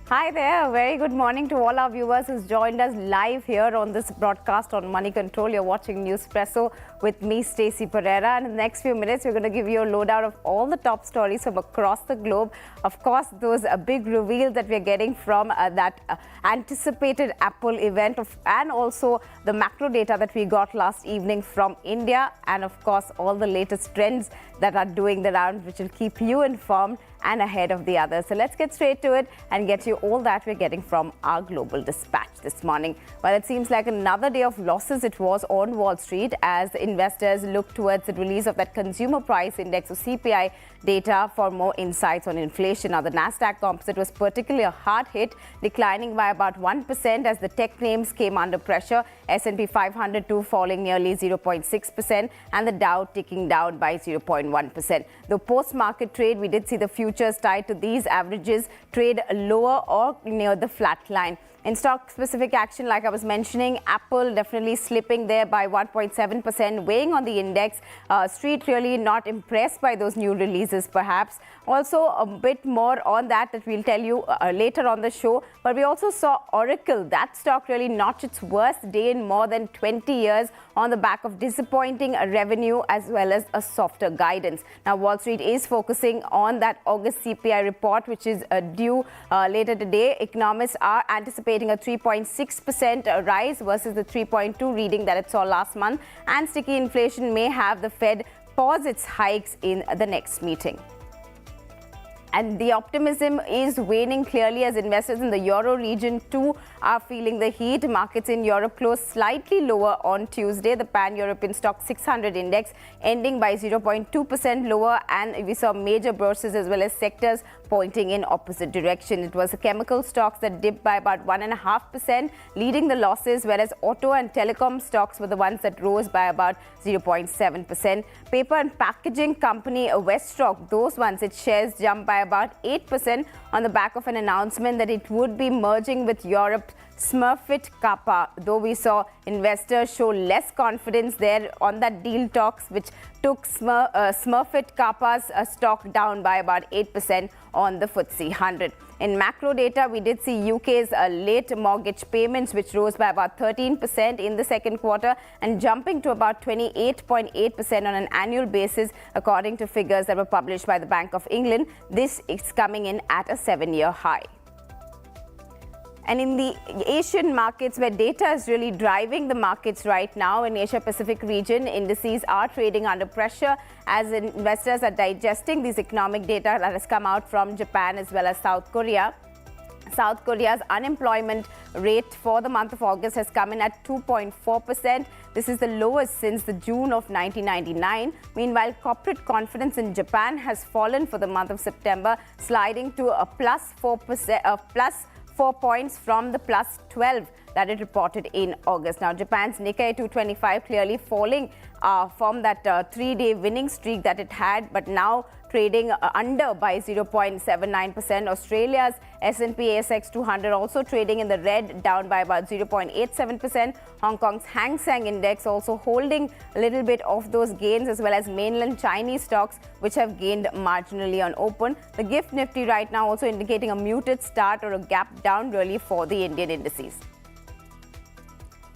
Hi there. Very good morning to all our viewers who's joined us live here on this broadcast on Moneycontrol. You're watching Newspresso with me, Stacy Pereira. And in the next few minutes, we're going to give you a lowdown of all the top stories from across the globe. Of course, those big reveals that we're getting from that anticipated Apple event and also the macro data that we got last evening from India. And of course, all the latest trends that are doing the round, which will keep you informed and ahead of the others. So let's get straight to it and get you all that we're getting from our global dispatch this morning. Well, it seems like another day of losses it was on Wall Street as investors look towards the release of that consumer price index or CPI data for more insights on inflation. Now, the Nasdaq Composite was particularly a hard hit, declining by about 1% as the tech names came under pressure. S&P 500 too falling nearly 0.6% and the Dow ticking down by 0.1%. The post-market trade, we did see the futures tied to these averages trade lower or near the flat line. In stock-specific action, like I was mentioning, Apple definitely slipping there by 1.7%, weighing on the index. Street really not impressed by those new releases, perhaps. Also, a bit more on that we'll tell you later on the show. But we also saw Oracle, that stock really notched its worst day in more than 20 years on the back of disappointing revenue as well as a softer guidance. Now, Wall Street is focusing on that August CPI report, which is due later today. Economists are anticipating a 3.6% rise versus the 3.2 reading that it saw last month, and sticky inflation may have the Fed pause its hikes in the next meeting. And the optimism is waning clearly as investors in the Euro region too are feeling the heat. Markets in Europe closed slightly lower on Tuesday. The Pan-European Stock 600 index ending by 0.2% lower, and we saw major bourses as well as sectors pointing in opposite direction. It was the chemical stocks that dipped by about 1.5%, leading the losses, whereas auto and telecom stocks were the ones that rose by about 0.7%. Paper and packaging company Westrock, those ones, its shares jumped by about 8% on the back of an announcement that it would be merging with Europe's Smurfit Kappa, though we saw investors show less confidence there on that deal talks, which took Smurfit Kappa's stock down by about 8% on the FTSE 100. In macro data, we did see UK's late mortgage payments, which rose by about 13% in the second quarter and jumping to about 28.8% on an annual basis, according to figures that were published by the Bank of England. This is coming in at a 7-year high. And in the Asian markets, where data is really driving the markets right now, in Asia-Pacific region, indices are trading under pressure as investors are digesting this economic data that has come out from Japan as well as South Korea. South Korea's unemployment rate for the month of August has come in at 2.4%. This is the lowest since the June of 1999. Meanwhile, corporate confidence in Japan has fallen for the month of September, sliding to a plus 4 points from the plus 12 that it reported in August. Now, Japan's Nikkei 225 clearly falling from that 3-day winning streak that it had, but now trading under by 0.79%. Australia's S&P ASX 200 also trading in the red, down by about 0.87%. Hong Kong's Hang Seng Index also holding a little bit of those gains, as well as mainland Chinese stocks, which have gained marginally on open. The GIFT Nifty right now also indicating a muted start or a gap down really for the Indian indices.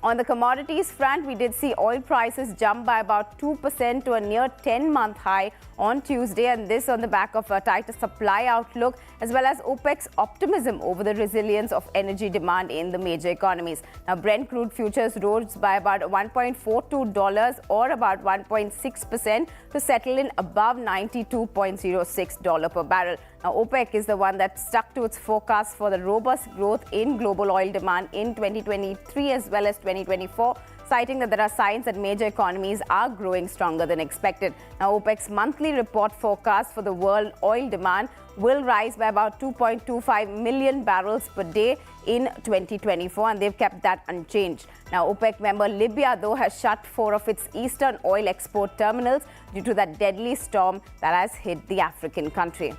On the commodities front, we did see oil prices jump by about 2% to a near 10-month high on Tuesday, and this on the back of a tighter supply outlook as well as OPEC's optimism over the resilience of energy demand in the major economies. Now, Brent crude futures rose by about $1.42 or about 1.6% to settle in above $92.06 per barrel. Now, OPEC is the one that stuck to its forecast for the robust growth in global oil demand in 2023 as well as 2024, citing that there are signs that major economies are growing stronger than expected. Now, OPEC's monthly report forecast for the world oil demand will rise by about 2.25 million barrels per day in 2024, and they've kept that unchanged. Now, OPEC member Libya, though, has shut 4 of its eastern oil export terminals due to that deadly storm that has hit the African country.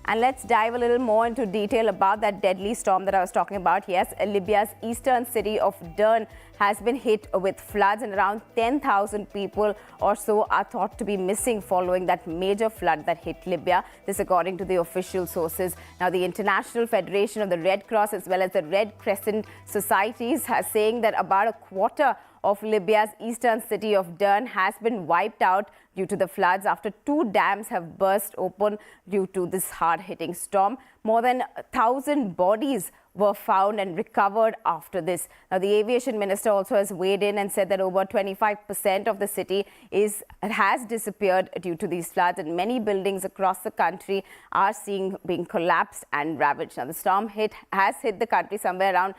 And let's dive a little more into detail about that deadly storm that I was talking about. Yes, Libya's eastern city of Dern has been hit with floods, and around 10,000 people or so are thought to be missing following that major flood that hit Libya. This according to the official sources. Now, the International Federation of the Red Cross as well as the Red Crescent Societies are saying that about a quarter of Libya's eastern city of Dern has been wiped out due to the floods after 2 dams have burst open due to this hard-hitting storm. More than 1,000 bodies were found and recovered after this. Now, the aviation minister also has weighed in and said that over 25% of the city has disappeared due to these floods, and many buildings across the country are being collapsed and ravaged. Now, the storm has hit the country somewhere around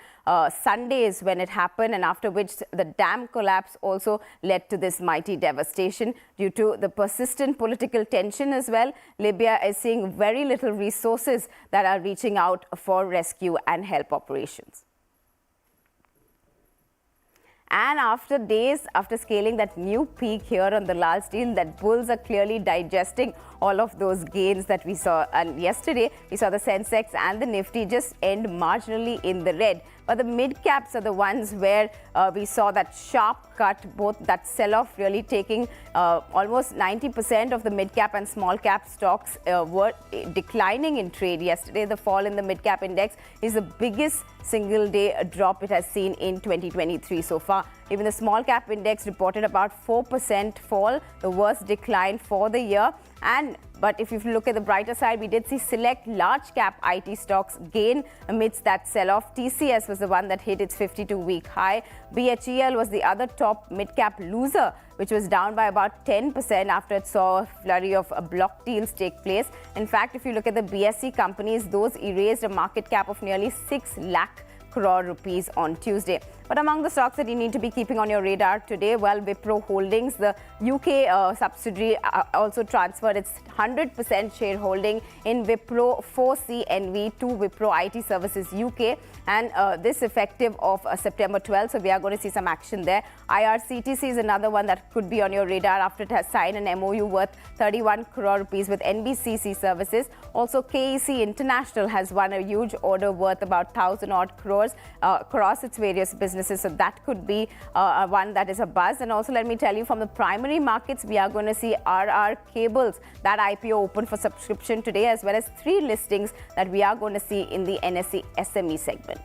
Sunday is when it happened, and after which the dam collapse also led to this mighty devastation. Due to the persistent political tension as well, Libya is seeing very little resources that are reaching out for rescue and help operations. And after days after scaling that new peak here on the Lal Steel, that bulls are clearly digesting all of those gains that we saw. And yesterday, we saw the Sensex and the Nifty just end marginally in the red. But the mid caps are the ones where we saw that sharp cut, both that sell-off really taking almost 90% of the mid cap and small cap stocks were declining in trade. Yesterday, the fall in the mid cap index is the biggest single day drop it has seen in 2023 so far. Even the small cap index reported about 4% fall, the worst decline for the year. But if you look at the brighter side, we did see select large cap IT stocks gain amidst that sell-off. TCS was the one that hit its 52-week high. BHEL was the other top mid-cap loser, which was down by about 10% after it saw a flurry of block deals take place. In fact, if you look at the BSE companies, those erased a market cap of nearly 6 lakh crore rupees on Tuesday. But among the stocks that you need to be keeping on your radar today, well, Wipro Holdings, the UK subsidiary, also transferred its 100% shareholding in Wipro 4CNV to Wipro IT Services UK, and this effective of September 12th. So we are going to see some action there. IRCTC is another one that could be on your radar after it has signed an MOU worth 31 crore rupees with NBCC Services. Also, KEC International has won a huge order worth about 1,000 odd crores across its various businesses. So that could be one that is a buzz. And also, let me tell you, from the primary markets, we are going to see RR Cables, that IPO open for subscription today, as well as 3 listings that we are going to see in the NSE SME segment.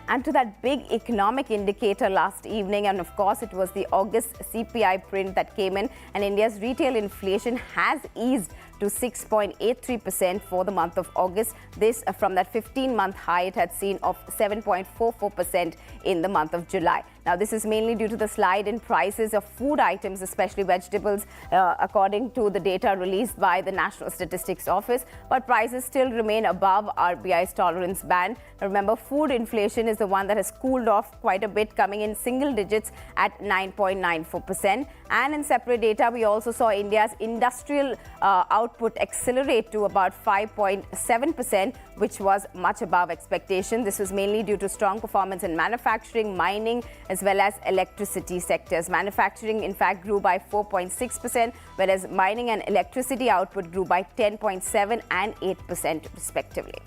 And to that big economic indicator last evening, and of course, it was the August CPI print that came in, and India's retail inflation has eased to 6.83% for the month of August. This from that 15-month high it had seen of 7.44% in the month of July. Now, this is mainly due to the slide in prices of food items, especially vegetables, according to the data released by the National Statistics Office. But prices still remain above RBI's tolerance band. Remember, food inflation is the one that has cooled off quite a bit, coming in single digits at 9.94%. And in separate data, we also saw India's industrial output accelerate to about 5.7%, which was much above expectation. This was mainly due to strong performance in manufacturing, mining, as well as electricity sectors. Manufacturing, in fact, grew by 4.6%, whereas mining and electricity output grew by 10.7% and 8% respectively.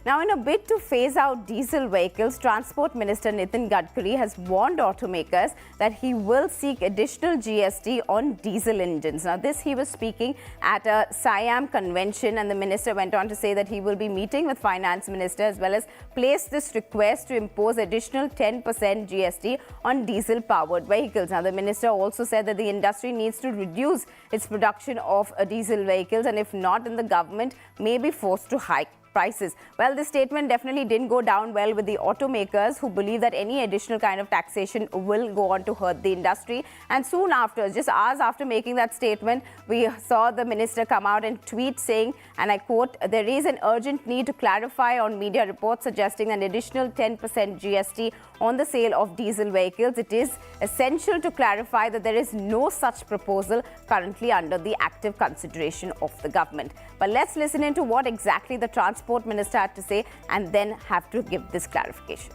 Now, in a bid to phase out diesel vehicles, Transport Minister Nitin Gadkari has warned automakers that he will seek additional GST on diesel engines. Now, this he was speaking at a Siam convention, and the minister went on to say that he will be meeting with Finance Minister as well as place this request to impose additional 10% GST on diesel-powered vehicles. Now, the minister also said that the industry needs to reduce its production of diesel vehicles, and if not, then the government may be forced to hike prices. Well, this statement definitely didn't go down well with the automakers, who believe that any additional kind of taxation will go on to hurt the industry. And soon after, just hours after making that statement, we saw the minister come out and tweet saying, and I quote, "There is an urgent need to clarify on media reports suggesting an additional 10% GST on the sale of diesel vehicles. It is essential to clarify that there is no such proposal currently under the active consideration of the government." But let's listen into what exactly the Transport Minister had to say and then have to give this clarification.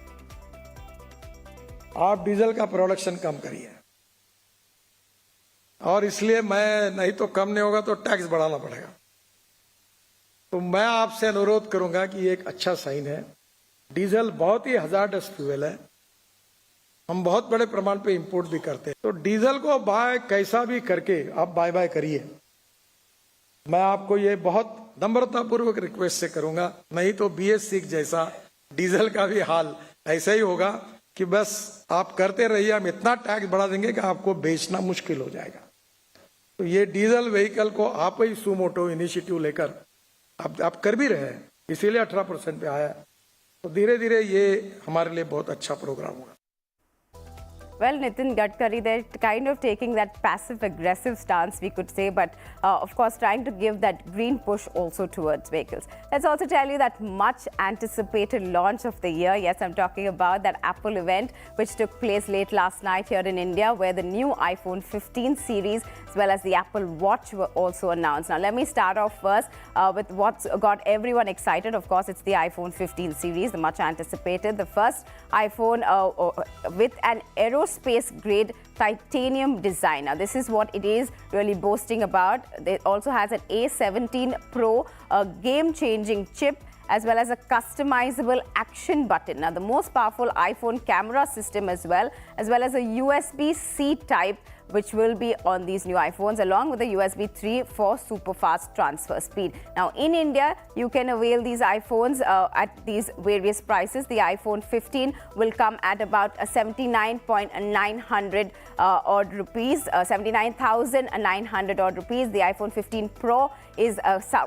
आप diesel का production कम करिए, और इसलिए मैं नहीं तो कम नहीं होगा तो टैक्स बढ़ाना पड़ेगा। तो मैं आपसे अनुरोध करूंगा कि ये एक अच्छा साइन है। डीजल बहुत ही हजार्डस फ्यूल है, हम बहुत बड़े प्रमाण पे इंपोर्ट भी करते हैं, तो डीजल को बाय कैसा भी करके आप बाय बाय करिए। मैं आपको ये बहुत नम्रतापूर्वक रिक्वेस्ट से करूंगा, नहीं तो BS6 जैसा डीजल का भी हाल ऐसा ही होगा कि बस आप करते रहिए, हम इतना टैक्स बढ़ा देंगे कि आपको बेचना मुश्किल हो जाएगा। तो ये डीजल व्हीकल को आप ही सुमोटो इनिशिएटिव लेकर आप कर भी रहे हैं, इसीलिए 18% पे आया। तो धीरे धीरे ये हमारे लिए बहुत अच्छा प्रोग्राम होगा। Well, Nitin Gadkari, they're kind of taking that passive-aggressive stance, we could say, but of course trying to give that green push also towards vehicles. Let's also tell you that much-anticipated launch of the year. Yes, I'm talking about that Apple event, which took place late last night here in India, where the new iPhone 15 series as well as the Apple Watch were also announced. Now, let me start off first with what's got everyone excited. Of course, it's the iPhone 15 series, the much-anticipated, the first iPhone with an aerospace-grade titanium design. Now, this is what it is really boasting about. It also has an A17 Pro, a game-changing chip, as well as a customizable action button. Now, the most powerful iPhone camera system as well as a USB-C type, which will be on these new iPhones, along with a USB 3 for super fast transfer speed. Now, in India, you can avail these iPhones at these various prices. The iPhone 15 will come at about 79,900 odd rupees, 79,900 odd rupees. The iPhone 15 Pro is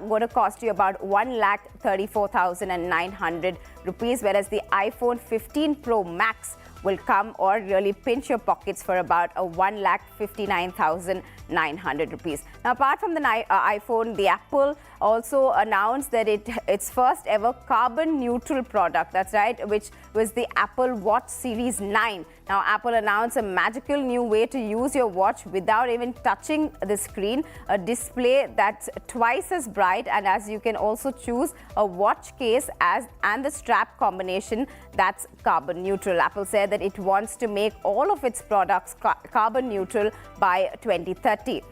going to cost you about 1,34,900 rupees, whereas the iPhone 15 Pro Max will come or really pinch your pockets for about 1,59,900 rupees. Now, apart from the iPhone, the Apple also announced that its first ever carbon neutral product, that's right, which was the Apple Watch Series 9. Now, Apple announced a magical new way to use your watch without even touching the screen, a display that's twice as bright, and as you can also choose a watch case and the strap combination that's carbon neutral. Apple said that it wants to make all of its products carbon neutral by 2030.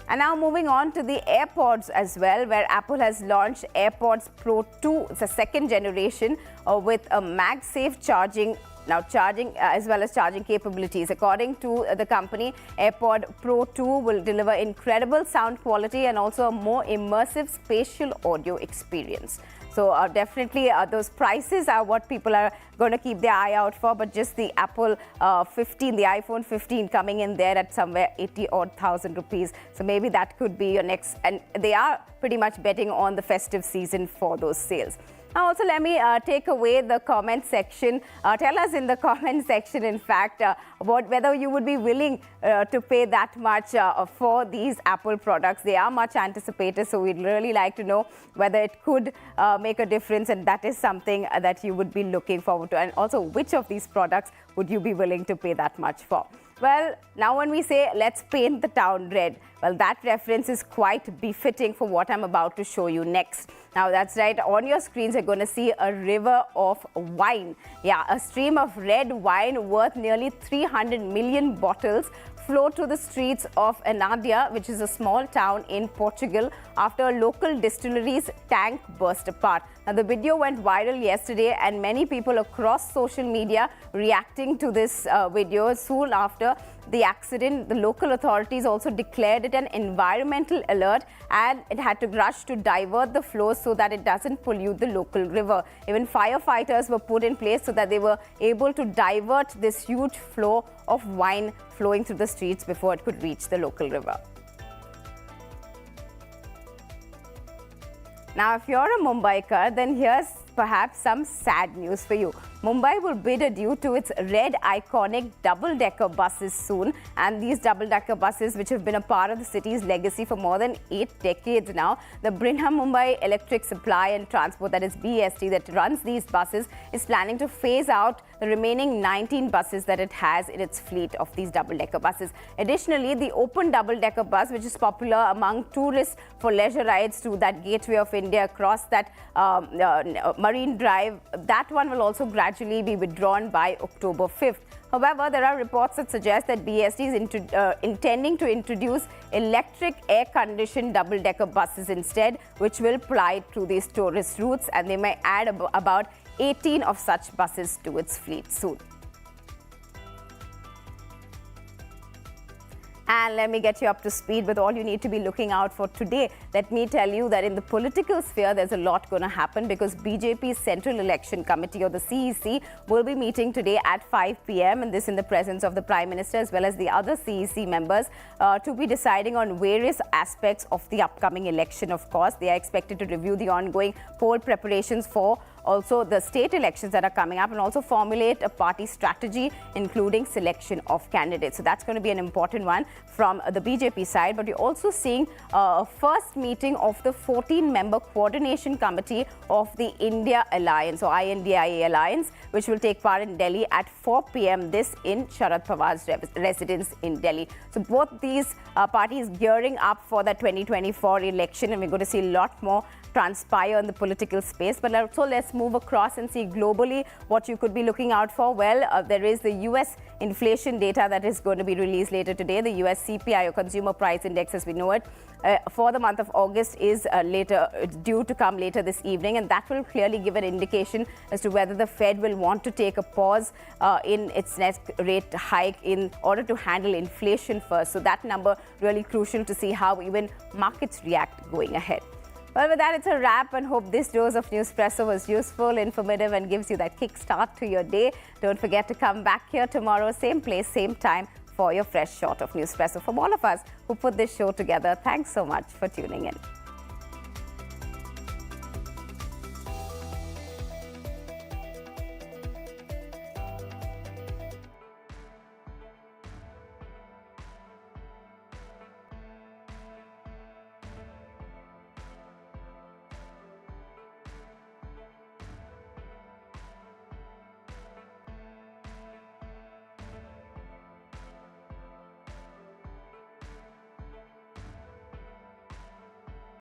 And now moving on to the AirPods as well, where Apple has launched AirPods Pro 2. It's a second generation with a MagSafe charging. Now, charging as well as charging capabilities. According to the company, AirPod Pro 2 will deliver incredible sound quality and also a more immersive spatial audio experience. So definitely those prices are what people are going to keep their eye out for, but just the Apple 15, the iPhone 15 coming in there at somewhere 80,000 rupees. So maybe that could be your next, and they are pretty much betting on the festive season for those sales. Now, also, let me take away the comment section. Tell us in the comment section, in fact, whether you would be willing to pay that much for these Apple products. They are much anticipated, so we'd really like to know whether it could make a difference, and that is something that you would be looking forward to. And also, which of these products would you be willing to pay that much for? Well, now when we say, let's paint the town red, well, that reference is quite befitting for what I'm about to show you next. Now, that's right. On your screens, you're going to see a river of wine. Yeah, a stream of red wine worth nearly 300 million bottles flowed to the streets of Anadia, which is a small town in Portugal, after a local distillery's tank burst apart. Now, the video went viral yesterday, and many people across social media reacting to this video. Soon after the accident, the local authorities also declared it an environmental alert, and it had to rush to divert the flow so that it doesn't pollute the local river. Even firefighters were put in place so that they were able to divert this huge flow of wine flowing through the streets before it could reach the local river. Now, if you're a Mumbaiker, then here's perhaps some sad news for you. Mumbai will bid adieu to its red iconic double-decker buses soon, and these double-decker buses, which have been a part of the city's legacy for more than 8 decades now, the Brinnham Mumbai Electric Supply and Transport, that is BST, that runs these buses, is planning to phase out the remaining 19 buses that it has in its fleet of these double-decker buses. Additionally, the open double-decker bus, which is popular among tourists for leisure rides to that gateway of India across that Marine Drive, that one will also gradually be withdrawn by October 5th. However, there are reports that suggest that BSD is intending to introduce electric air-conditioned double-decker buses instead, which will ply through these tourist routes, and they may add about 18 of such buses to its fleet soon. And let me get you up to speed with all you need to be looking out for today. Let me tell you that in the political sphere, there's a lot going to happen because BJP's Central Election Committee, or the CEC, will be meeting today at 5 p.m. and this in the presence of the Prime Minister as well as the other CEC members to be deciding on various aspects of the upcoming election, of course. They are expected to review the ongoing poll preparations for also the state elections that are coming up and also formulate a party strategy, including selection of candidates. So that's going to be an important one from the BJP side. But you're also seeing a first meeting of the 14-member coordination committee of the India Alliance, or INDIA Alliance, which will take part in Delhi at 4 p.m. This in Sharad Pawar's residence in Delhi. So both these parties gearing up for the 2024 election, and we're going to see a lot more transpire in the political space. But also let's move across and see globally what you could be looking out for. Well, there is the US inflation data that is going to be released later today. The US CPI, or Consumer Price Index as we know it, for the month of August is due to come later this evening, and that will clearly give an indication as to whether the Fed will want to take a pause in its next rate hike in order to handle inflation first. So that number really crucial to see how even markets react going ahead. Well, with that, it's a wrap, and hope this dose of Newspresso was useful, informative, and gives you that kickstart to your day. Don't forget to come back here tomorrow, same place, same time, for your fresh shot of Newspresso. From all of us who put this show together, thanks so much for tuning in.